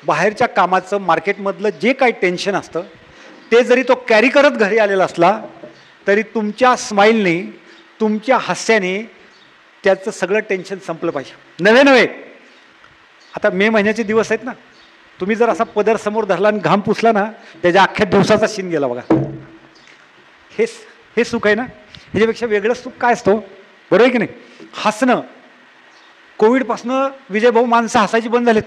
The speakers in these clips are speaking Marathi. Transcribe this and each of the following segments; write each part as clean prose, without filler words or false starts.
बाहेरच्या कामाचं मार्केटमधलं जे काही टेन्शन असतं ते जरी तो कॅरी करत घरी आलेला असला तरी तुमच्या स्माईलने, तुमच्या हास्याने त्याचं सगळं टेन्शन संपलं पाहिजे. नवे आता मे महिन्याचे दिवस आहेत ना, तुम्ही जर असा पदर समोर धरला आणि घाम पुसला ना, त्याच्या अख्ख्या दिवसाचा शीन गेला बघा. हे सुख आहे ना, ह्याच्यापेक्षा वेगळं सुख काय असतं? बरोबर आहे की नाही? हसणं. कोविडपासनं विजयभाऊ माणसं हसायची बंद झालेत,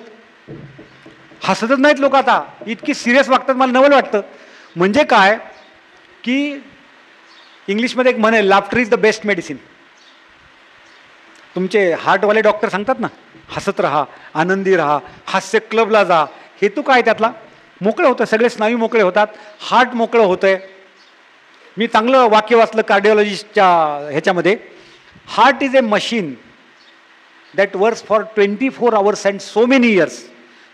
हसतच नाहीत लोक आता, इतकी सिरियस वागतात. मला नवल वाटतं. म्हणजे काय की इंग्लिशमध्ये एक म्हण आहे, laughter is the best medicine. तुमचे हार्टवाले डॉक्टर सांगतात ना, हसत राहा, आनंदी राहा, हास्य क्लबला जा. हेतू काय त्यातला? मोकळं होतं, सगळे स्नायू मोकळे होतात, हार्ट मोकळं होतंय. मी चांगलं वाक्य वाचलं कार्डिओलॉजिस्टच्या ह्याच्यामध्ये, heart is a machine that works for 24 hours and so many years,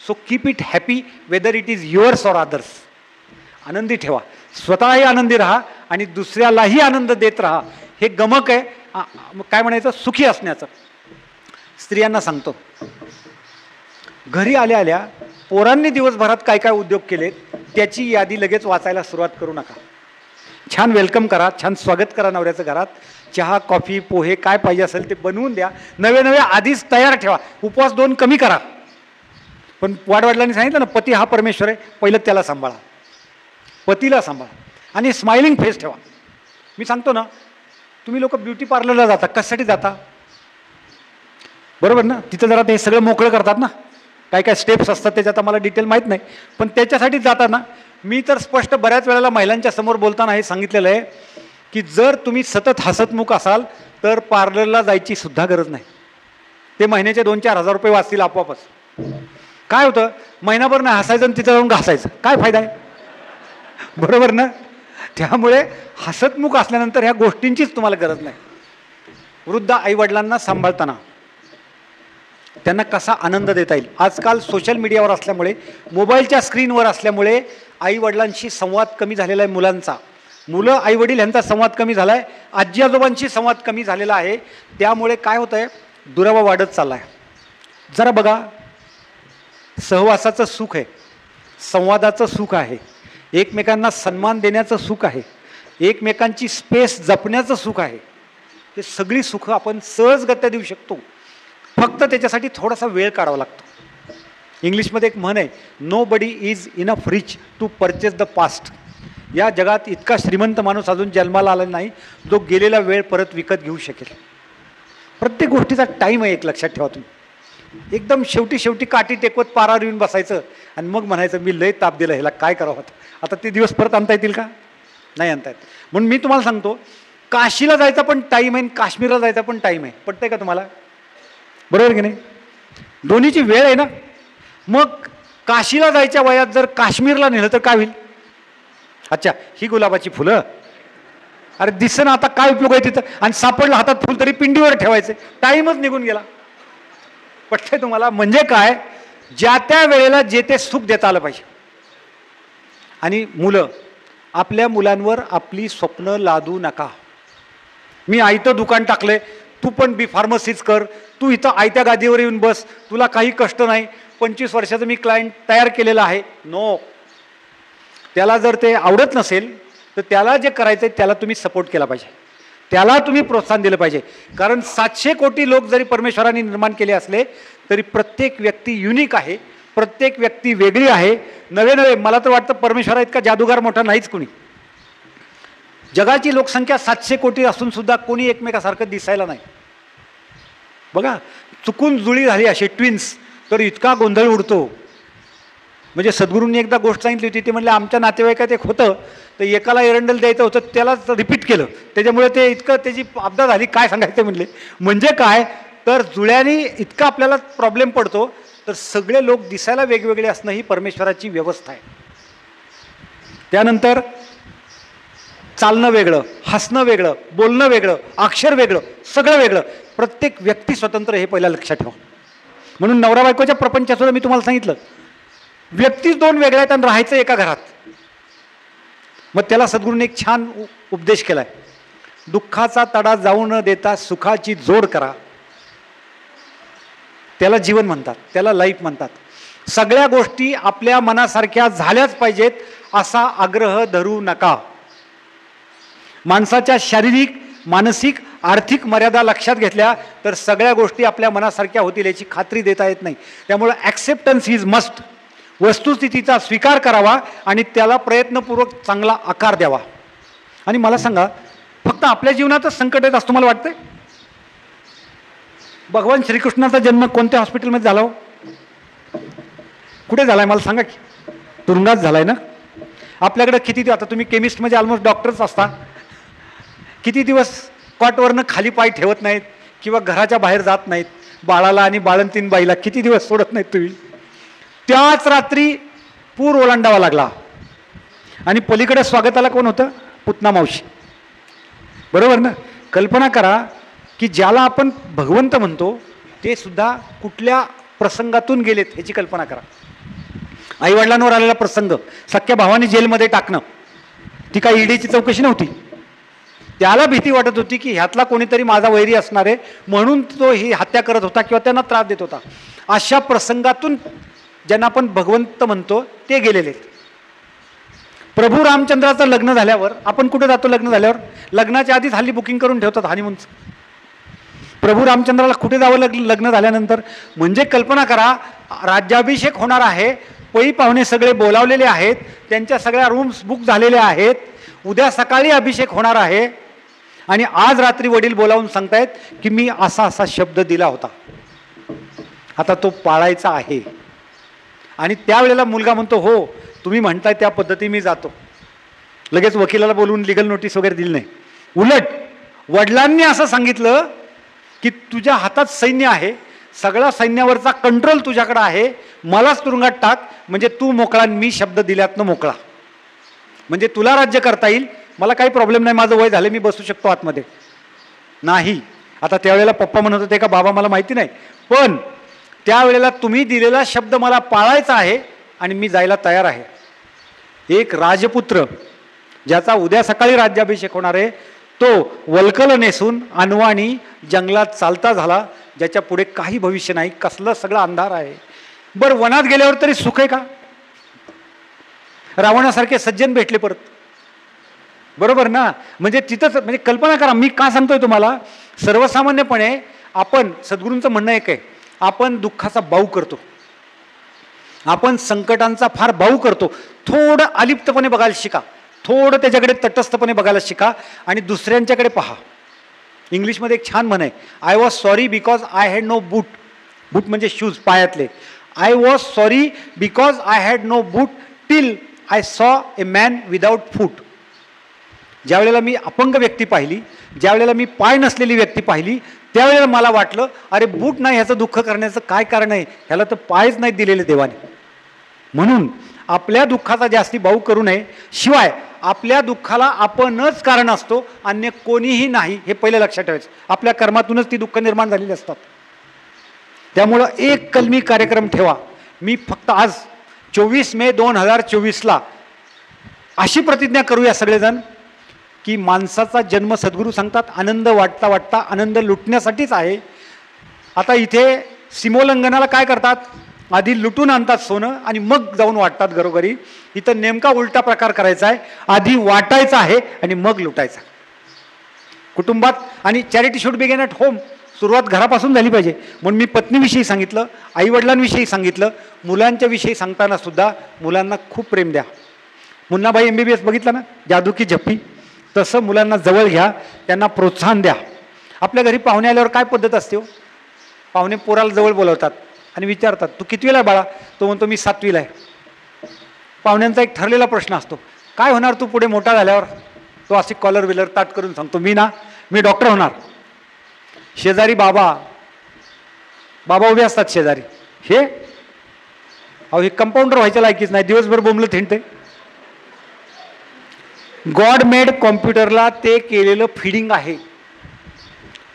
so keep it happy whether it is yours or others. आनंदी ठेवा, स्वतःही आनंदी राहा आणि दुसऱ्यालाही आनंद देत राहा. हे गमक आहे काय म्हणायचं, सुखी असण्याचं. स्त्रियांना सांगतो, घरी आल्या आल्या पोरांनी दिवसभरात काय काय उद्योग केले त्याची यादी लगेच वाचायला सुरुवात करू नका. छान वेलकम करा, छान स्वागत करा नवऱ्याचं घरात. चहा, कॉफी, पोहे काय पाहिजे असेल ते बनवून द्या. नवे आधीच तयार ठेवा. उपवास 2 कमी करा. पण वाडवडिलांनी सांगितलं ना, पती हा परमेश्वर आहे, पहिलं त्याला सांभाळा, पतीला सांभाळा आणि स्माइलिंग फेस ठेवा. मी सांगतो ना, तुम्ही लोक ब्युटी पार्लरला जाता, कशासाठी जाता? बरोबर ना? तिथं जरा ते सगळं मोकळं करतात ना, काय काय स्टेप्स असतात त्याच्यात मला डिटेल माहीत नाही, पण त्याच्यासाठीच जाता ना. मी तर स्पष्ट बऱ्याच वेळेला महिलांच्या समोर बोलताना हे सांगितलेलं आहे की जर तुम्ही सतत हसतमुख असाल तर पार्लरला जायची सुद्धा गरज नाही. ते महिन्याचे 2-4 हजार रुपये वाचतील आपोआपच. काय होतं, महिनाभर नाही हसायचं आणि तिथं जाऊन घासायचं, काय फायदा आहे? बरोबर ना? त्यामुळे हसतमुख असल्यानंतर ह्या गोष्टींचीच तुम्हाला गरज नाही. वृद्ध आईवडिलांना सांभाळताना त्यांना कसा आनंद देता येईल. आजकाल सोशल मीडियावर असल्यामुळे, मोबाईलच्या स्क्रीनवर असल्यामुळे आईवडिलांशी संवाद कमी झालेला आहे मुलांचा. मुलं आईवडील यांचा संवाद कमी झाला आहे, आजी आजोबांशी संवाद कमी झालेला आहे. त्यामुळे काय होतं आहे, दुरावा वाढत चालला आहे. जरा बघा, सहवासाचं सुख आहे, संवादाचं सुख आहे, एकमेकांना सन्मान देण्याचं सुख आहे, एकमेकांची स्पेस जपण्याचं सुख आहे. हे सगळी सुख आपण सहजगत्या देऊ शकतो, फक्त त्याच्यासाठी थोडासा वेळ काढावा लागतो. इंग्लिशमध्ये एक म्हण आहे, nobody is enough rich to purchase the past. या जगात इतका श्रीमंत माणूस अजून जन्माला आला नाही जो गेलेला वेळ परत विकत घेऊ शकेल. प्रत्येक गोष्टीचा टाईम आहे, एक लक्षात ठेवा तुम्ही. एकदम शेवटी काठी टेकवत पारावर येऊन बसायचं आणि मग म्हणायचं मी लय ताप दिला, ह्याला काय करावं आता ते दिवस परत आणता येतील का? नाही आणता येत. म्हणून मी तुम्हाला सांगतो, काशीला जायचा पण टाईम आहे, काश्मीरला जायचा पण टाईम आहे. पटतंय का तुम्हाला? बरोबर की नाही? दोन्हीची वेळ आहे ना. मग काशीला जायच्या वयात जर काश्मीरला नेलं तर काय होईल? अच्छा, ही गुलाबाची फुलं, अरे दिसेना, आता काय उपयोग आहे तिथं? आणि सापडलं हातात फुल तरी पिंडीवर ठेवायचे, टाईमच निघून गेला. पटतंय तुम्हाला? म्हणजे काय, ज्या त्या वेळेला जे ते सुख देता आलं पाहिजे. आणि मुलं, आपल्या मुलांवर आपली स्वप्न लादू नका. मी आयतं दुकान टाकलंय, तू पण फार्मसीच कर, तू इथं आयत्या गादीवर येऊन बस, तुला काही कष्ट नाही, 25 वर्षाचं मी क्लायंट तयार केलेलं आहे. नो. त्याला जर ते आवडत नसेल तर त्याला जे करायचं आहे त्याला तुम्ही सपोर्ट केला पाहिजे, त्याला तुम्ही प्रोत्साहन दिलं पाहिजे. कारण 700 कोटी लोक जरी परमेश्वराने निर्माण केले असले तरी प्रत्येक व्यक्ती युनिक आहे, प्रत्येक व्यक्ती वेगळी आहे. नवे मला तर वाटतं परमेश्वरा इतका जादूगार मोठा नाहीच कुणी. जगाची लोकसंख्या 700 कोटी असून सुद्धा कोणी एकमेकासारखं दिसायला नाही. बघा, चुकून जुळी झाली अशी ट्विन्स तर इतका गोंधळ उडतो. म्हणजे सद्गुरूंनी एकदा गोष्ट सांगितली होती, ते म्हणले आमच्या नातेवाईकात एक होतं, तर एकाला एरंडल द्यायचं होतं, त्यालाच रिपीट केलं, त्याच्यामुळे ते इतकं त्याची आपदा झाली, काय सांगायचं म्हणले. म्हणजे काय, तर जुळ्याने इतका आपल्याला प्रॉब्लेम पडतो. तर सगळे लोक दिसायला वेगवेगळे असणं ही परमेश्वराची व्यवस्था आहे. त्यानंतर चालणं वेगळं, हसणं वेगळं, बोलणं वेगळं, अक्षर वेगळं, सगळं वेगळं. प्रत्येक व्यक्ती स्वतंत्र, हे पहिला लक्षात ठेवा. म्हणून नवरा बायकोच्या प्रपंचासुद्धा मी तुम्हाला सांगितलं, व्यक्तीच 2 वेगळ्या आहेत आणि राहायचं एका घरात. मग त्याला सद्गुरूंनी एक छान उपदेश केलाय, दुःखाचा तडा जाऊ न देता सुखाची जोड करा. त्याला जीवन म्हणतात, त्याला लाईफ म्हणतात. सगळ्या गोष्टी आपल्या मनासारख्या झाल्याच पाहिजेत असा आग्रह धरू नका. माणसाच्या शारीरिक, मानसिक, आर्थिक मर्यादा लक्षात घेतल्या तर सगळ्या गोष्टी आपल्या मनासारख्या होतील याची खात्री देता येत नाही. त्यामुळे ॲक्सेप्टन्स इज मस्ट. वस्तुस्थितीचा स्वीकार करावा आणि त्याला प्रयत्नपूर्वक चांगला आकार द्यावा. आणि मला सांगा, फक्त आपल्या जीवनातच संकट येत असं तुम्हाला वाटतंय? भगवान श्रीकृष्णाचा जन्म कोणत्या हॉस्पिटलमध्ये झाला हो? कुठे झालाय मला सांगा की? तुरुंगात झालाय ना? आपल्याकडे किती, आता तुम्ही केमिस्ट म्हणजे ऑलमोस्ट डॉक्टरच असता, किती दिवस कॉटवरनं खाली पाय ठेवत नाहीत किंवा घराच्या बाहेर जात नाहीत. बाळाला आणि बाळंतीन बाईला किती दिवस सोडत नाहीत तुम्ही. त्याच रात्री पूर ओलांडावा लागला आणि पलीकडे स्वागताला कोण होतं? पुतना मावशी. बरोबर ना? कल्पना करा की ज्याला आपण भगवंत म्हणतो ते सुद्धा कुठल्या प्रसंगातून गेलेत ह्याची कल्पना करा. आईवडिलांवर आलेला प्रसंग, सख्या भावाने जेलमध्ये टाकणं, ती काही ईडीची चौकशी नव्हती. त्याला भीती वाटत होती की ह्यातला कोणीतरी माझा वैरी असणार आहे म्हणून तो ही हत्या करत होता किंवा त्यांना त्रास देत होता. अशा प्रसंगातून ज्यांना आपण भगवंत म्हणतो ते गेलेले. प्रभू रामचंद्राचं लग्न झाल्यावर आपण कुठे जातो? लग्न झाल्यावर लग्नाच्या आधीच हल्ली बुकिंग करून ठेवतात हनीमूनचं. प्रभू रामचंद्राला कुठे जावं लग्न झाल्यानंतर? म्हणजे कल्पना करा, राज्याभिषेक होणार आहे, पै पाहुणे सगळे बोलावलेले आहेत, त्यांच्या सगळ्या रूम्स बुक झालेल्या आहेत, उद्या सकाळी अभिषेक होणार आहे आणि आज रात्री वडील बोलावून सांगतायत की मी असा असा शब्द दिला होता, आता तो पाळायचा आहे. आणि त्यावेळेला मुलगा म्हणतो हो तुम्ही म्हणताय त्या पद्धती मी जातो. लगेच वकिलाला बोलवून लिगल नोटीस वगैरे दिली नाही. उलट वडिलांनी असं सांगितलं की तुझ्या हातात सैन्य आहे, सगळ्या सैन्यावरचा कंट्रोल तुझ्याकडे आहे, मलाच तुरुंगात टाक म्हणजे तू मोकळा, मी शब्द दिल्यातनं मोकळा, म्हणजे तुला राज्य करता येईल, मला काही प्रॉब्लेम नाही, माझं वय झालं, मी बसू शकतो आतमध्ये. नाही. आता त्यावेळेला पप्पा म्हणत होते का बाबा मला माहिती नाही, पण त्यावेळेला तुम्ही दिलेला शब्द मला पाळायचा आहे आणि मी जायला तयार आहे. एक राजपुत्र ज्याचा उद्या सकाळी राज्याभिषेक होणार आहे तो वल्कल नेसून अनवाणी जंगलात चालता झाला, ज्याच्या पुढे काही भविष्य नाही, कसलं सगळं अंधार आहे. बरं वनात गेल्यावर तरी सुख आहे का? रावणासारखे सज्जन भेटले परत. बरोबर ना? म्हणजे तिथंच, म्हणजे कल्पना करा, मी का सांगतोय तुम्हाला, सर्वसामान्यपणे आपण, सद्गुरूंचं म्हणणं एक आहे, आपण दुःखाचा बाऊ करतो, आपण संकटांचा फार बाऊ करतो. थोडं अलिप्तपणे बघायला शिका, थोडं त्याच्याकडे तटस्थपणे बघायला शिका आणि दुसऱ्यांच्याकडे पहा. इंग्लिशमध्ये एक छान म्हण आहे, I was sorry because I had no boot. Boot म्हणजे शूज, पायातले. I was sorry because I had no boot till I saw a man without फूट. ज्या वेळेला मी अपंग व्यक्ती पाहिली, ज्या वेळेला मी पाय नसलेली व्यक्ती पाहिली, त्यावेळेला मला वाटलं अरे बूट नाही ह्याचं दुःख करण्याचं काय कारण आहे, ह्याला तर पायच नाही दिलेले देवाने. म्हणून आपल्या दुःखाचा जास्ती बाऊ करू नये. शिवाय आपल्या दुःखाला आपणच कारण असतो, अन्य कोणीही नाही, हे पहिले लक्षात ठेवायचं. आपल्या कर्मातूनच ती दुःख निर्माण झालेली असतात. त्यामुळं एक कलमी कार्यक्रम ठेवा. मी फक्त आज 24 मे 2024ला अशी प्रतिज्ञा करूया सगळेजण की माणसाचा जन्म, सद्गुरू सांगतात, आनंद वाटता वाटता आनंद लुटण्यासाठीच आहे. आता इथे सीमोल्लंघनाला काय करतात, आधी लुटून आणतात सोनं आणि मग जाऊन वाटतात घरोघरी. इथं नेमका उलटा प्रकार करायचा आहे, आधी वाटायचा आहे आणि मग लुटायचा. कुटुंबात, आणि charity should begin at home, सुरुवात घरापासून झाली पाहिजे. म्हणून मी पत्नीविषयी सांगितलं, आईवडिलांविषयी सांगितलं, मुलांच्या विषयी सांगताना सुद्धा मुलांना खूप प्रेम द्या. मुन्नाबाई MBBS बघितलं ना, जादू की झप्पी, तसं मुलांना जवळ घ्या, त्यांना प्रोत्साहन द्या. आपल्या घरी पाहुणे आल्यावर काय पद्धत असते हो, पाहुणे पोराला जवळ बोलवतात आणि विचारतात तू कितवीला आहे बाळा, तो म्हणतो मी 7वीला आहे. पाहुण्यांचा एक ठरलेला प्रश्न असतो, काय होणार तू पुढे मोठा झाल्यावर? तो असे कॉलर विलर ताट करून सांगतो मी डॉक्टर होणार. शेजारी बाबा उभे असतात शेजारी, हे कंपाऊंडर व्हायच्या लायकीच नाही, दिवसभर बोंबलं थिंडते. गॉड मेड कॉम्प्युटरला ते केलेलं फिडिंग आहे.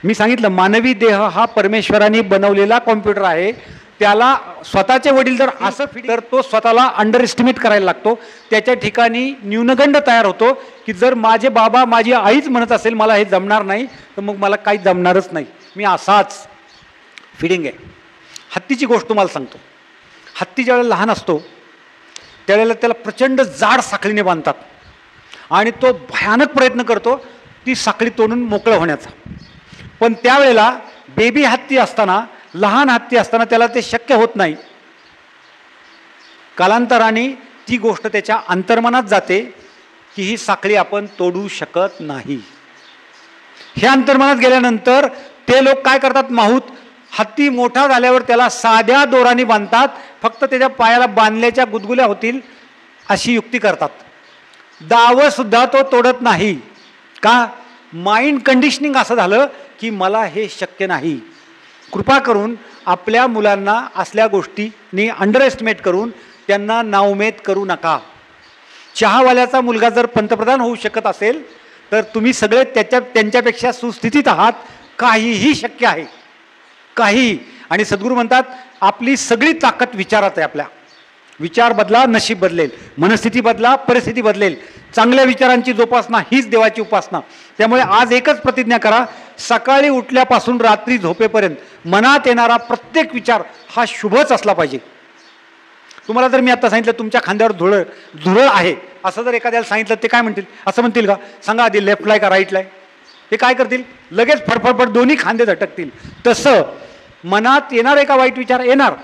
मी सांगितलं मानवी देह हा परमेश्वराने बनवलेला कॉम्प्युटर आहे. त्याला स्वतःचे वडील जर असं तर तो स्वतःला अंडर एस्टिमेट करायला लागतो. त्याच्या ठिकाणी न्यूनगंड तयार होतो की जर माझे बाबा माझी आईच म्हणत असेल मला हे जमणार नाही तर मग मला काही जमणारच नाही, मी असाच. फिडिंग आहे. हत्तीची गोष्ट तुम्हाला सांगतो. हत्ती ज्यावेळेला लहान असतो त्यावेळेला त्याला प्रचंड जाड साखळीने बांधतात आणि तो भयानक प्रयत्न करतो ती साखळी तोडून मोकळं होण्याचा. पण त्यावेळेला बेबी हत्ती असताना, लहान हत्ती असताना त्याला ते शक्य होत नाही. कालांतराने ती गोष्ट त्याच्या अंतर्मनात जाते की ही साखळी आपण तोडू शकत नाही. हे अंतर्मनात गेल्यानंतर ते लोक काय करतात, माहूत हत्ती मोठा झाल्यावर त्याला साध्या दोराने बांधतात, फक्त त्याच्या पायाला बांधल्याच्या गुदगुल्या होतील अशी युक्ती करतात. दावं सुद्धा तो तोडत नाही. का? माइंड कंडिशनिंग असं झालं की मला हे शक्य नाही. कृपा करून आपल्या मुलांना असल्या गोष्टींनी अंडर एस्टिमेट करून त्यांना नाउमेद करू नका. चहावाल्याचा मुलगा जर पंतप्रधान होऊ शकत असेल तर तुम्ही सगळे त्यांच्यापेक्षा सुस्थितीत आहात. काहीही शक्य आहे, काही. आणि सद्गुरू म्हणतात आपली सगळी ताकद विचारात आहे. आपल्या विचार बदला, नशीब बदलेल. मनस्थिती बदला, परिस्थिती बदलेल. चांगल्या विचारांची जोपासना हीच देवाची उपासना. त्यामुळे आज एकच प्रतिज्ञा करा, सकाळी उठल्यापासून रात्री झोपेपर्यंत मनात येणारा प्रत्येक विचार हा शुभच असला पाहिजे. तुम्हाला जर मी आता सांगितलं तुमच्या खांद्यावर झुरळ आहे असं जर एखाद्याला सांगितलं, ते काय म्हणतील? असं म्हणतील का? सांगा आधी लेफ्ट लाय का राईट लाय? ते काय करतील? लगेच फडफडफड दोन्ही खांदे झटकतील. तसं मनात येणार आहे का वाईट विचार? येणार.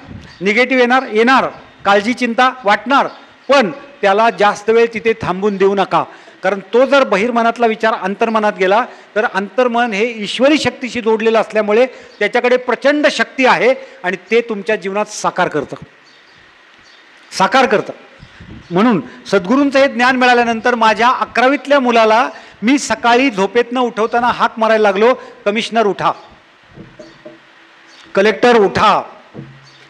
निगेटिव्ह येणार. काळजी चिंता वाटणार. पण त्याला जास्त वेळ तिथे थांबून देऊ नका. कारण तो जर बहिर्मनातला विचार अंतर्मनात गेला तर अंतर्मन हे ईश्वरी शक्तीशी जोडलेलं असल्यामुळे त्याच्याकडे प्रचंड शक्ती आहे आणि ते तुमच्या जीवनात साकार करतं. म्हणून सद्गुरूंचं हे ज्ञान मिळाल्यानंतर माझ्या 11वीतल्या मुलाला मी सकाळी झोपेतनं उठवताना हाक मारायला लागलो, कमिशनर उठा, कलेक्टर उठा.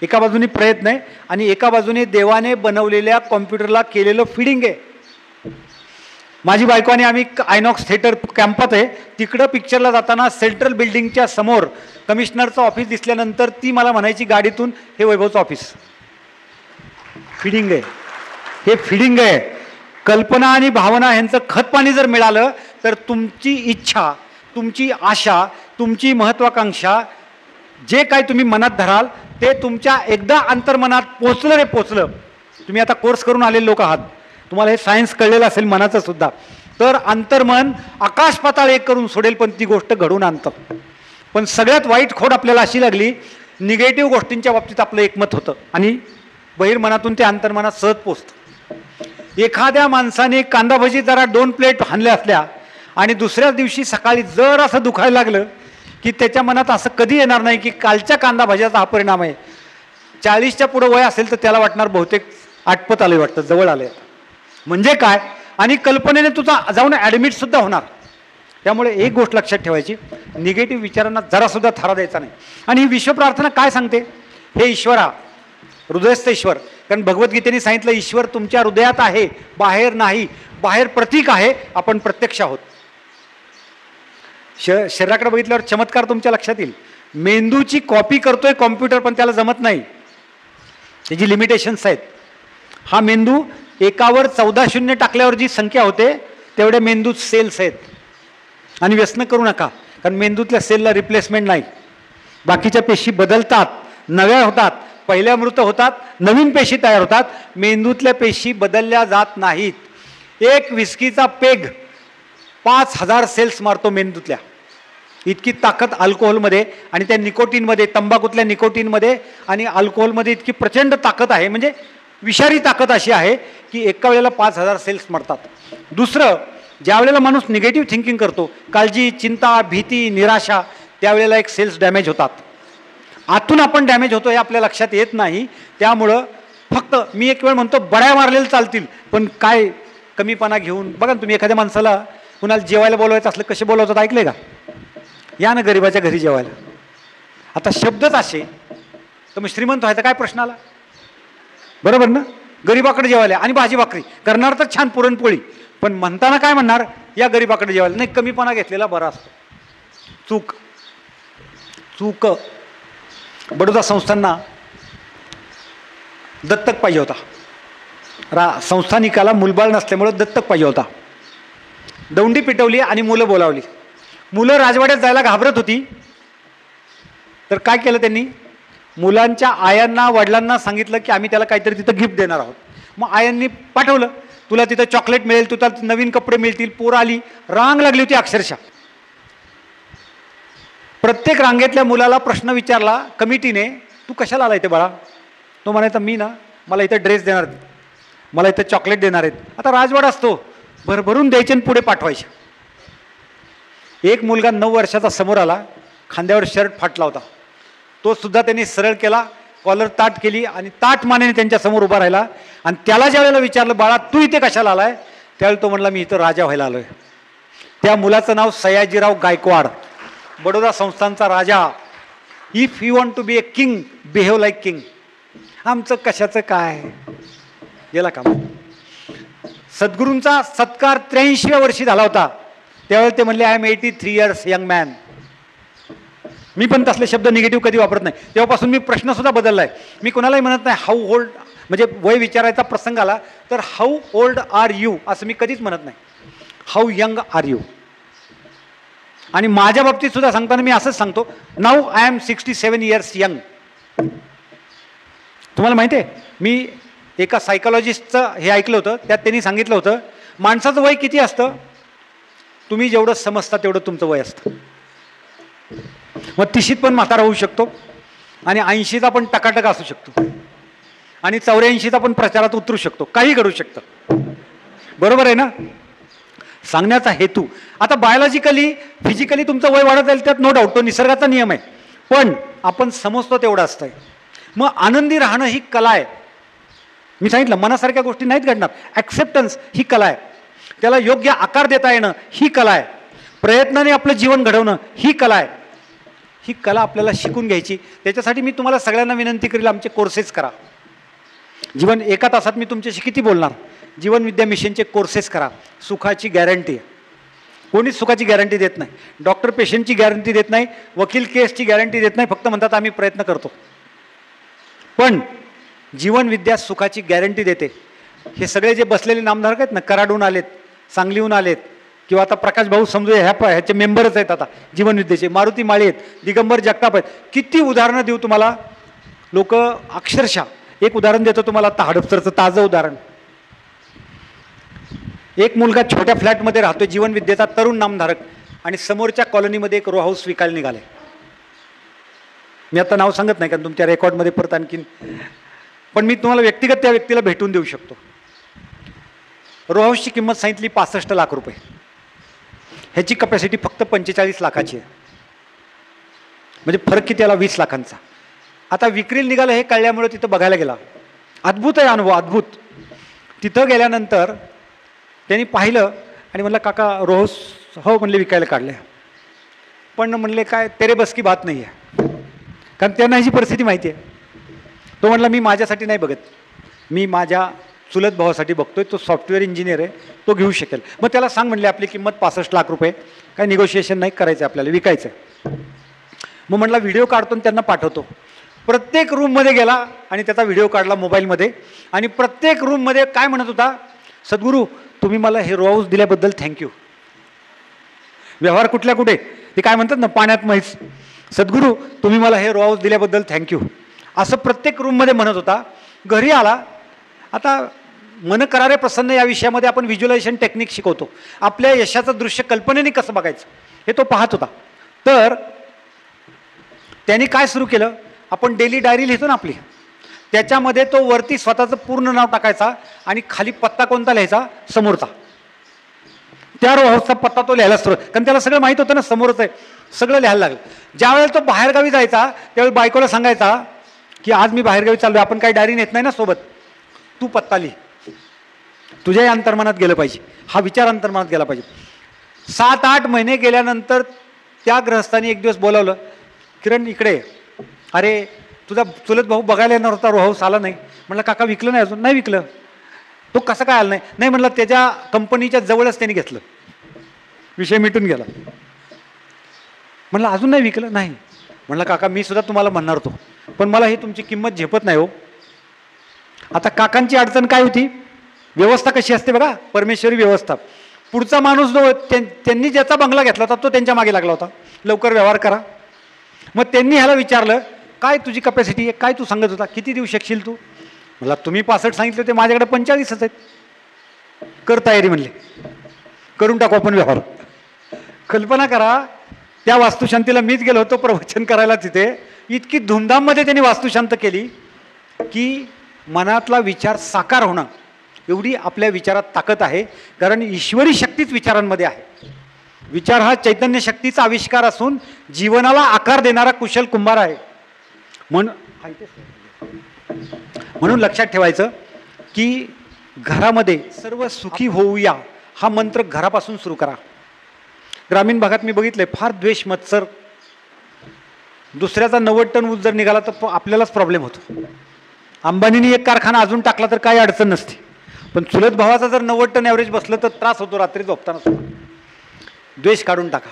एका बाजूने प्रयत्न आहे आणि एका बाजूने देवाने बनवलेल्या कॉम्प्युटरला केलेलं फिडिंग आहे. माझी बायको आणि आम्ही आयनॉक्स थिएटर कॅम्पात आहे, तिकडं पिक्चरला जाताना सेंट्रल बिल्डिंगच्या समोर कमिशनरचं ऑफिस दिसल्यानंतर ती मला म्हणायची गाडीतून, हे वैभवचं ऑफिस. फिडिंग आहे, हे फिडिंग आहे. कल्पना आणि भावना यांचं खतपाणी जर मिळालं तर तुमची इच्छा, तुमची आशा, तुमची महत्वाकांक्षा, जे काय तुम्ही मनात धराल ते तुमच्या एकदा अंतर्मनात पोचलं रे पोचलं. तुम्ही आता कोर्स करून आलेले लोक आहात, तुम्हाला हे सायन्स कळलेलं असेल मनाचं सुद्धा. तर अंतर्मन आकाश पाताळ एक करून सोडेल पण ती गोष्ट घडून आणतं. पण सगळ्यात वाईट खोड आपल्याला अशी लागली, निगेटिव्ह गोष्टींच्या बाबतीत आपलं एकमत होतं आणि बहिर्मनातून ते अंतर्मनात सहज पोचतं. एखाद्या माणसाने कांदा भजी जरा 2 प्लेट हाणल्या असल्या आणि दुसऱ्या दिवशी सकाळी जर असं दुखायला लागलं की त्याच्या मनात असं कधी येणार नाही की कालच्या कांदा भज्याचा हा परिणाम आहे. 40च्या पुढं वय असेल तर त्याला वाटणार बहुतेक आटपत आले, वाटतं जवळ आले. म्हणजे काय? आणि कल्पनेने तुझा जाऊन ॲडमिट सुद्धा होणार. त्यामुळे एक गोष्ट लक्षात ठेवायची, निगेटिव्ह विचारांना जरासुद्धा थारा द्यायचा नाही. आणि ही विश्वप्रार्थना काय सांगते? हे ईश्वरा, हृदयस्थ ईश्वर. कारण भगवद्गीतेने सांगितलं ईश्वर तुमच्या हृदयात आहे, बाहेर नाही. बाहेर प्रतीक आहे, आपण प्रत्यक्ष आहोत. शरीराकडे बघितल्यावर चमत्कार तुमच्या लक्षात येईल. मेंदूची कॉपी करतोय कॉम्प्युटर पण त्याला जमत नाही, त्याची लिमिटेशन्स आहेत. हा मेंदू एकावर 14 शून्य टाकल्यावर जी संख्या होते तेवढे मेंदूत सेल्स आहेत. आणि व्यसन करू नका, कारण मेंदूतल्या सेलला रिप्लेसमेंट नाही. बाकीच्या पेशी बदलतात, नव्या होतात, पहिल्या मृत होतात, नवीन पेशी तयार होतात. मेंदूतल्या पेशी बदलल्या जात नाहीत. एक विस्कीचा पेग 5000 सेल्स मारतो मेंदूतल्या. इतकी ताकद अल्कोहोलमध्ये आणि त्या निकोटीनमध्ये, तंबाखूतल्या निकोटीनमध्ये आणि अल्कोहोलमध्ये इतकी प्रचंड ताकद आहे. म्हणजे विषारी ताकद अशी आहे की एका वेळेला 5000 सेल्स मरतात. दुसरं, ज्या वेळेला माणूस निगेटिव्ह थिंकिंग करतो, काळजी, चिंता, भीती, निराशा, त्यावेळेला एक सेल्स डॅमेज होतात. आतून आपण डॅमेज होतो हे आपल्या लक्षात येत नाही. त्यामुळं फक्त मी एक वेळ म्हणतो बड्या मारलेलं चालतील, पण काय कमीपणा घेऊन बघा ना. तुम्ही एखाद्या माणसाला कुणाला जेवायला बोलवायचं असलं कसे बोलवतात ऐकले का? या ना गरीबाच्या घरी जेवायला. आता शब्दच असे तर मग श्रीमंत व्हायचा काय प्रश्न आला? बरोबर ना? गरीबाकडे जेवायला आणि भाजी भाकरी करणार तर छान पुरणपोळी, पण म्हणताना काय म्हणणार? या गरीबाकडे जेवायला. नाही, कमीपणा घेतलेला बरा असतो. चूक. बडोदा संस्थांना दत्तक पाहिजे होता. संस्थानिकाला मुलबाळ नसल्यामुळे दत्तक पाहिजे होता. दौंडी पिटवली आणि मुलं बोलावली. मुलं राजवाड्यात जायला घाबरत होती. तर काय केलं त्यांनी? मुलांच्या आयांना वडिलांना सांगितलं की आम्ही त्याला काहीतरी तिथं गिफ्ट देणार आहोत. मग आयांनी पाठवलं, तुला तिथं चॉकलेट मिळेल, तुला नवीन कपडे मिळतील. पोरं आली, रांग लागली होती अक्षरशः. प्रत्येक रांगेतल्या मुलाला प्रश्न विचारला कमिटीने, तू कशाला आला इथे बाळा? तो म्हणायचा, मी ना, मला इथं ड्रेस देणार, मला इथं चॉकलेट देणार आहेत. आता राजवाड असतो, भरभरून द्यायचे आणि पुढे पाठवायचे. एक मुलगा 9 वर्षाचा समोर आला, खांद्यावर शर्ट फाटला होता. तो सुद्धा त्यांनी सरळ केला, कॉलर ताट केली आणि ताट मानेने त्यांच्यासमोर उभा राहिला. आणि त्याला ज्या वेळेला विचारलं, बाळा तू इथे कशाला आलाय? त्यावेळेला तो म्हणला, मी इथं राजा व्हायला आलोय. त्या मुलाचं नाव सयाजीराव गायकवाड, बडोदा संस्थानचा राजा. If you want to be a king, behave like king. आमचं कशाचं काय गेला का? सद्गुरूंचा सत्कार 83व्या वर्षी झाला होता. त्यावेळेला ते म्हणले, I am 83 years young man. मी पण तसले शब्द निगेटिव्ह कधी वापरत नाही. तेव्हापासून मी प्रश्न सुद्धा बदललाय. मी कोणालाही म्हणत नाही हाऊ ओल्ड, म्हणजे वय विचारायचा प्रसंग आला तर हाऊ ओल्ड आर यू असं मी कधीच म्हणत नाही. How young are you. आणि माझ्या बाबतीत सुद्धा सांगताना मी असंच सांगतो, now I am 67 years young. तुम्हाला माहिती आहे, मी एका सायकॉलॉजिस्टचं हे ऐकलं होतं, त्यात त्यांनी सांगितलं होतं, माणसाचं वय किती असतं? तुम्ही जेवढं समजता तेवढं तुमचं वय असतं. मग 30शीत पण म्हातारा होऊ शकतो, आणि 80चा पण टकाटक असू शकतो, आणि 84चा पण प्रचारात उतरू शकतो. काही घडू शकतं. बरोबर आहे ना? सांगण्याचा हेतू, आता बायोलॉजिकली फिजिकली तुमचं वय वाढत जाईल, त्यात नो डाऊट, तो निसर्गाचा नियम आहे. पण आपण समजतो तेवढं असतंय. मग आनंदी राहणं ही कला आहे. मी सांगितलं, मनासारख्या गोष्टी नाहीत घडणार. ॲक्सेप्टन्स ही कला आहे. त्याला योग्य आकार देता येणं ही कला आहे. प्रयत्नाने आपलं जीवन घडवणं ही कला आहे. ही कला आपल्याला शिकून घ्यायची. त्याच्यासाठी मी तुम्हाला सगळ्यांना विनंती करेल, आमचे कोर्सेस करा. जीवन 1 तासात मी तुमच्याशी किती बोलणार? जीवन विद्या मिशनचे कोर्सेस करा. सुखाची गॅरंटी आहे. कोणीच सुखाची गॅरंटी देत नाही. डॉक्टर पेशंटची गॅरंटी देत नाही, वकील केसची गॅरंटी देत नाही, फक्त म्हणतात आम्ही प्रयत्न करतो. पण जीवन विद्या सुखाची गॅरंटी देते. हे सगळे जे बसलेले नामधारक आहेत ना, कराडहून आलेत, सांगलीहून आलेत, किंवा आता प्रकाश भाऊ समजूया ह्याचे मेंबरच आहेत आता जीवन विद्येचे, मारुती माळी आहेत, दिगंबर जगताप आहेत. किती उदाहरणं देऊ तुम्हाला? लोक अक्षरशः, एक उदाहरण देतो तुम्हाला, आता हडपसरचं ताजं उदाहरण. एक मुलगा छोट्या फ्लॅटमध्ये राहतोय, जीवन विद्येचा तरुण नामधारक, आणि समोरच्या कॉलनीमध्ये एक रो हाऊस विकायला निघाले. मी आता नाव सांगत नाही कारण तुमच्या रेकॉर्डमध्ये परत आणखीन, पण मी तुम्हाला व्यक्तिगत त्या व्यक्तीला भेटून देऊ शकतो. रो हाऊसची किंमत सांगितली 65 लाख रुपये. ह्याची कपॅसिटी फक्त 45 लाखाची आहे. म्हणजे फरक किती आला? 20 लाखांचा. आता विक्रीला निघालं हे कळल्यामुळे तिथं बघायला गेला. अद्भुत आहे अनुभव, अद्भुत. तिथं गेल्यानंतर त्यांनी पाहिलं आणि म्हणलं, काका रो हाऊस? हो म्हणले, विकायला काढले. पण म्हणले, काय तेरे बस की बात नाही आहे, कारण त्यांना ह्याची परिस्थिती माहिती आहे. तो म्हणला, मी माझ्यासाठी नाही बघत, मी माझ्या चुलत भावासाठी बघतोय, तो सॉफ्टवेअर इंजिनियर आहे, तो घेऊ शकेल. मग त्याला सांग म्हणले, आपली किंमत 65 लाख रुपये, काय निगोशिएशन नाही करायचं, आपल्याला विकायचं आहे. मग म्हटला व्हिडिओ काढतो आणि त्यांना पाठवतो. प्रत्येक रूममध्ये गेला आणि त्याचा व्हिडिओ काढला मोबाईलमध्ये, आणि प्रत्येक रूममध्ये काय म्हणत होता? सद्गुरू, तुम्ही मला हे रो हाऊस दिल्याबद्दल थँक्यू. व्यवहार कुठल्या कुठे, ते काय म्हणतात ना, पाण्यात म्हैस. सद्गुरू, तुम्ही मला हे रो हाऊस दिल्याबद्दल थँक्यू, असं प्रत्येक रूममध्ये म्हणत होता. घरी आला. आता मन करारे प्रसन्न या विषयामध्ये आपण व्हिज्युअलायझेशन टेक्निक शिकवतो. आपल्या यशाचं दृश्य कल्पनेने कसं बघायचं हे तो पाहत होता. तर त्यांनी काय सुरू केलं, आपण डेली डायरी लिहितो ना आपली, त्याच्यामध्ये तो वरती स्वतःचं पूर्ण नाव टाकायचा आणि खाली पत्ता कोणता लिहायचा? समोरचा. त्या रो हाऊसचा पत्ता तो लिहायला सुरू, कारण त्याला सगळं माहीत होतं ना, समोरच आहे, सगळं लिहायला लागलं. ज्यावेळेला तो बाहेरगावी जायचा त्यावेळी बायकोला सांगायचा की आज मी बाहेरगावी चाललोय, आपण काही डायरी नेत नाही ना सोबत, तू पत्ता लिह, तुझ्याही अंतर्मनात गेलं पाहिजे, हा विचार अंतर्मनात गेला पाहिजे. 7-8 महिने गेल्यानंतर त्या गृहस्थांनी एक दिवस बोलावलं, किरण इकडे. अरे तुझा चुलत भाऊ बघायला येणार होता, रो हाऊस आला नाही. म्हटलं, काका विकलं नाही अजून? नाही विकलं. तो कसं काय आला नाही? नाही म्हटलं, त्याच्या कंपनीच्या जवळच त्यांनी घेतलं, विषय मिटून गेला. म्हटलं, अजून नाही विकलं? नाही. म्हटलं, काका मी सुद्धा तुम्हाला म्हणणार होतो, पण मला ही तुमची किंमत झेपत नाही हो. आता काकांची अडचण काय होती? व्यवस्था कशी असते बघा, परमेश्वरी व्यवस्था. पुढचा माणूस जो त्यांनी ज्याचा बंगला घेतला होता तो त्यांच्या मागे लागला होता, लवकर व्यवहार करा. मग त्यांनी ह्याला विचारलं काय तुझी कपॅसिटी आहे, काय तू सांगत होता, किती देऊ शकशील तू? मला तुम्ही 65 सांगितले होते, माझ्याकडे 45च आहेत. कर तयारी म्हणले, करून टाकू आपण व्यवहार. कल्पना करा, त्या वास्तुशांतीला मीच गेलो होतो प्रवचन करायला. तिथे इतकी धूमधाममध्ये त्यांनी वास्तुशांत केली की मनातला विचार साकार होणं, एवढी आपल्या विचारात ताकद आहे. कारण ईश्वरी शक्तीच विचारांमध्ये आहे. विचार हा चैतन्य शक्तीचा आविष्कार असून जीवनाला आकार देणारा कुशल कुंभार आहे. म्हणून लक्षात ठेवायचं की घरामध्ये सर्व सुखी होऊया हा मंत्र घरापासून सुरू करा. ग्रामीण भागात मी बघितलंय फार द्वेष, मत्सर. दुसऱ्याचा 90 टन ऊस जर निघाला तर आपल्यालाच प्रॉब्लेम होतो. अंबानीने एक कारखाना अजून टाकला तर काही अडचण नसते, पण चुलत भावाचा जर 90 टन ॲव्हरेज बसलं तर त्रास होतो रात्री झोपताना सुद्धा. द्वेष काढून टाका,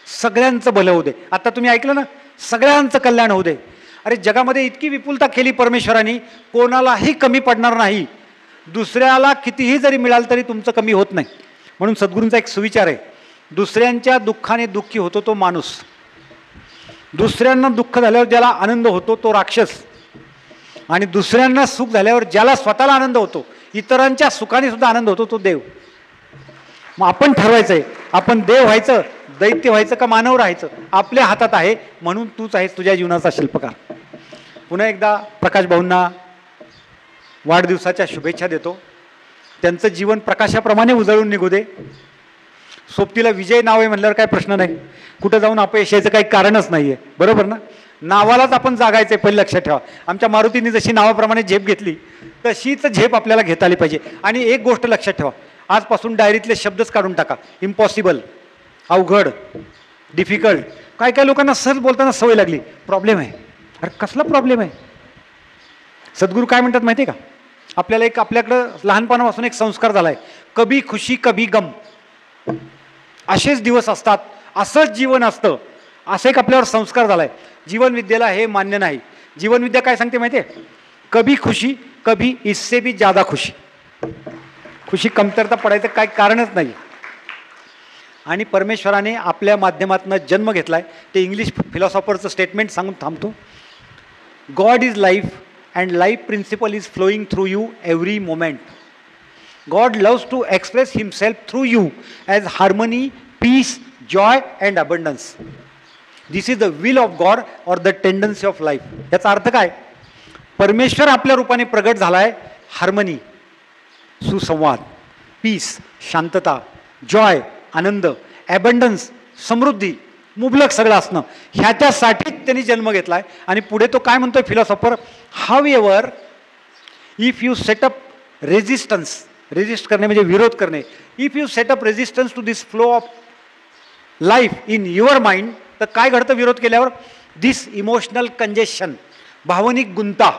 सगळ्यांचं भलं होऊ दे. आता तुम्ही ऐकलं ना, सगळ्यांचं कल्याण होऊ दे. अरे जगामध्ये इतकी विपुलता केली परमेश्वराने, कोणालाही कमी पडणार नाही. दुसऱ्याला कितीही जरी मिळालं तरी तुमचं कमी होत नाही. म्हणून सद्गुरूंचा एक सुविचार आहे, दुसऱ्यांच्या दुःखाने दुःखी होतो तो माणूस, दुसऱ्यांना दुःख झाल्यावर ज्याला आनंद होतो तो राक्षस, आणि दुसऱ्यांना सुख झाल्यावर ज्याला स्वतःला आनंद होतो, इतरांच्या सुखाने सुद्धा आनंद होतो तो देव. मग आपण ठरवायचं आहे, आपण देव व्हायचं, दैत्य व्हायचं का मानव राहायचं, आपल्या हातात आहे. म्हणून तूच आहेस तुझ्या जीवनाचा शिल्पकार. पुन्हा एकदा प्रकाश भाऊंना वाढदिवसाच्या शुभेच्छा देतो. त्यांचं जीवन प्रकाशाप्रमाणे उजळून निघू दे. सोबतीला विजय नाव आहे म्हणल्यावर काय प्रश्न नाही, कुठं जाऊन अपयश यायचं काही कारणच नाही आहे, बरोबर ना? नावालाच आपण जागायचं आहे, पहिले लक्षात ठेवा. आमच्या मारुतीने जशी नावाप्रमाणे झेप घेतली तशीच झेप आपल्याला घेता आली पाहिजे. आणि एक गोष्ट लक्षात ठेवा, आजपासून डायरीतले शब्दच काढून टाका. इम्पॉसिबल, अवघड, डिफिकल्ट. काय काय लोकांना सहज बोलताना सवय लागली, प्रॉब्लेम आहे. अरे कसला प्रॉब्लेम आहे? सद्गुरू काय म्हणतात माहिती आहे का? आपल्याला एक, आपल्याकडं लहानपणापासून एक संस्कार झाला आहे, कभी खुशी कभी गम. असेच दिवस असतात, असंच जीवन असतं, असं एक आपल्यावर संस्कार झाला आहे. जीवनविद्येला हे मान्य नाही. जीवनविद्या काय सांगते माहिती आहे? कभी खुशी कभी इससे भी ज़्यादा खुशी. खुशी कमतरता पडायचं काय कारणच नाही. आणि परमेश्वराने आपल्या माध्यमातून जन्म घेतला आहे. ते इंग्लिश फिलॉसॉफरचं स्टेटमेंट सांगून थांबतो. God is life and life principle is flowing through you every moment. God loves to express himself through you as harmony, peace, joy and abundance. This is the will of God or the tendency of life. याचा अर्थ काय? परमेश्वर आपल्या रूपाने प्रगट झालाय. हार्मनी, सुसंवाद, पीस, शांतता, जॉय, आनंद, ॲबंडन्स, समृद्धी, मुबलक सगळं असणं, ह्याच्यासाठीच त्यांनी जन्म घेतलाय. आणि पुढे तो काय म्हणतोय philosopher? However if you set up resistance, resist करणे म्हणजे विरोध करणे, if you set up resistance to this flow of life in your mind, तर काय घडतं विरोध केल्यावर? दिस इमोशनल कंजेशन, भावनिक गुंता,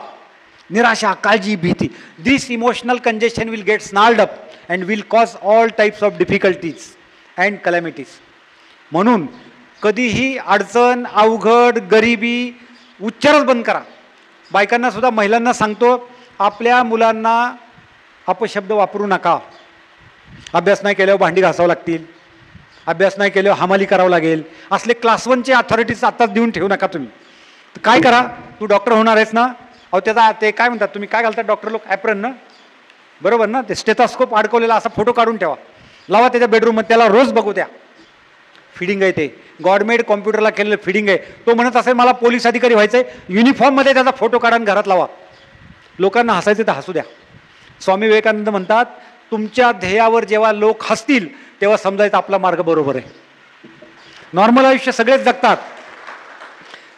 निराशा, काळजी, भीती, this emotional congestion will get snarled up and will cause all types of difficulties and calamities. म्हणून कधीही अडचण, अवघड, गरिबी, उच्चारच बंद करा. बायकांना सुद्धा, महिलांना सांगतो, आपल्या मुलांना अपशब्द वापरू नका. अभ्यास नाही केल्यावर भांडी घासावं लागतील, अभ्यास नाही केल्यावर हमाली करावं लागेल, असले क्लास 1चे अथॉरिटीज आताच देऊन ठेवू नका तुम्ही. काय करा, तू डॉक्टर होणार आहेस ना, अहो त्याचा ते काय म्हणतात, तुम्ही काय घालता डॉक्टर लोक, ॲप्रन ना, बरोबर ना, ते स्टेथॉस्कोप अडकवलेला असा फोटो काढून ठेवा, लावा त्याच्या बेडरूममध्ये, त्याला रोज बघू द्या. फिडिंग आहे ते, गॉडमेड कॉम्प्युटरला केलेलं फिडिंग आहे. तो म्हणत असेल मला पोलीस अधिकारी व्हायचं आहे, युनिफॉर्ममध्ये त्याचा फोटो काढून घरात लावा. लोकांना हसायचे तर हसू द्या. स्वामी विवेकानंद म्हणतात, तुमच्या ध्येयावर जेव्हा लोक हसतील तेव्हा समजायचं आपला मार्ग बरोबर आहे. नॉर्मल आयुष्य सगळेच जगतात,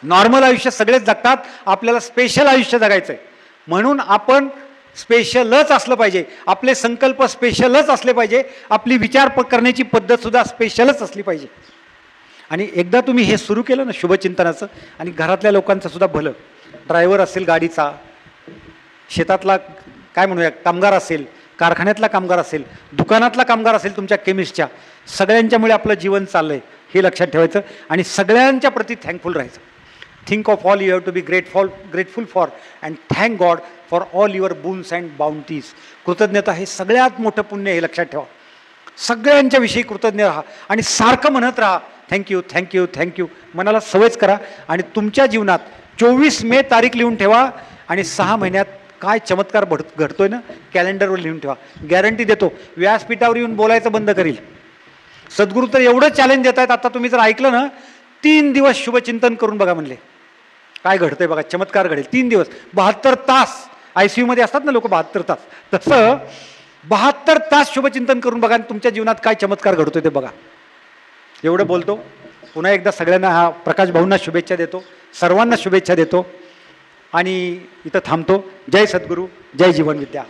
नॉर्मल आयुष्य सगळेच जगतात, आपल्याला स्पेशल आयुष्य जगायचं आहे. म्हणून आपण स्पेशलच असलं पाहिजे, आपले संकल्प स्पेशलच असले पाहिजे, आपली विचार करण्याची पद्धतसुद्धा स्पेशलच असली पाहिजे. आणि एकदा तुम्ही हे सुरू केलं ना शुभचिंतनाचं, आणि घरातल्या लोकांचं सुद्धा भलं, ड्रायव्हर असेल गाडीचा, शेतातला काय म्हणूया कामगार असेल, कारखान्यातला कामगार असेल, दुकानातला कामगार असेल, तुमच्या केमिस्टच्या, सगळ्यांच्यामुळे आपलं जीवन चाललं आहे हे लक्षात ठेवायचं. आणि सगळ्यांच्या प्रती थँकफुल राहायचं. Think of all you have to be grateful for and thank God for all your boons and bounties. कृतज्ञता हे सगळ्यात मोठं पुण्य हे लक्षात ठेवा. सगळ्यांच्या विषयी कृतज्ञ राहा आणि सारखं म्हणत राहा थँक्यू थँक्यू थँक्यू. मनाला सवयच करा आणि तुमच्या जीवनात 24 मे तारीख लिहून ठेवा आणि 6 महिन्यात काय चमत्कार घडतोय ना कॅलेंडरवर लिहून ठेवा. गॅरंटी देतो. व्यासपीठावर येऊन बोलायचं बंद करील. सद्गुरू तर एवढं चॅलेंज देत आहेत. आता तुम्ही जर ऐकलं ना, 3 दिवस शुभचिंतन करून बघा म्हणले, काय घडतंय बघा, चमत्कार घडेल. 3 दिवस, 72 तास ICU मध्ये असतात ना लोक, 72 तास, तसं 72 तास शुभचिंतन करून बघा आणि तुमच्या जीवनात काय चमत्कार घडतोय ते बघा. एवढं बोलतो. पुन्हा एकदा सगळ्यांना, हा प्रकाश भाऊंना शुभेच्छा देतो, सर्वांना शुभेच्छा देतो आणि इथं थांबतो. जय सद्गुरू, जय जीवन विद्या.